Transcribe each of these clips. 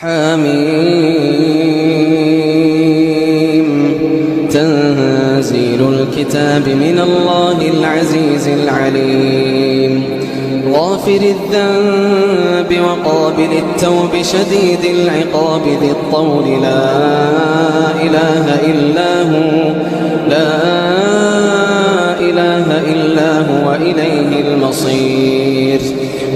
حميم تنزيل الكتاب من الله العزيز العليم غافر الذنب وقابل التوب شديد العقاب ذي الطول لا إله إلا هو إليه المصير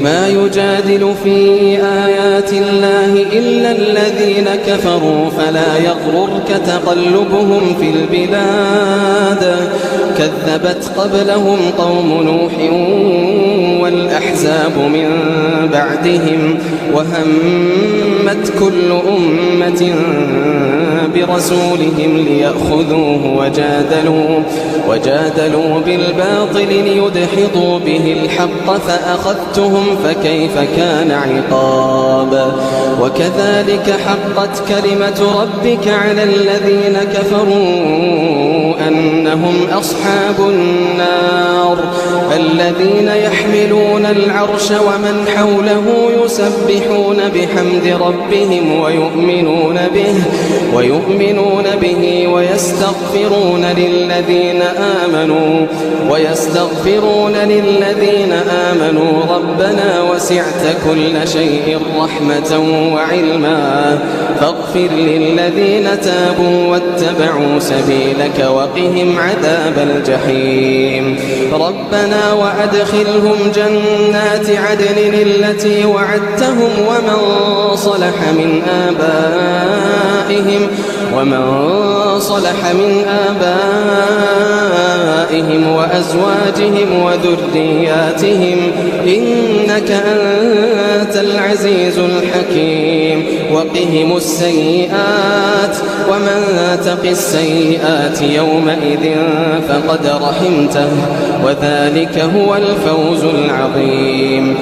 ما يجادل في آيات الله إلا الذين كفروا فلا يغررك تقلبهم في البلاد كذبت قبلهم قوم نوح والأحزاب من بعدهم وهمت كل أمة برسولهم ليأخذوه وجادلوا بالباطل ليدحضوا به الحق فأخذتهم فكيف كان عقاب وكذلك حقت كلمة ربك على الذين كفروا أنهم أصحاب النار الذين يحملون العرش ومن حوله يسبحون بحمد ربهم ويؤمنون به ويستغفرون للذين آمنوا ربنا وسعت كل شيء رحمة وعلما فاغفر للذين تابوا واتبعوا سبيلك وقهم عذاب الجحيم ربنا وأدخلهم جنات عدن التي وعدتهم ومن صلح من آبائهم وأزواجهم وذرياتهم إنك أنت العزيز الحكيم وقهم السيئات ومن تق السيئات يومئذ فقد رحمته وذلك هو الفوز العظيم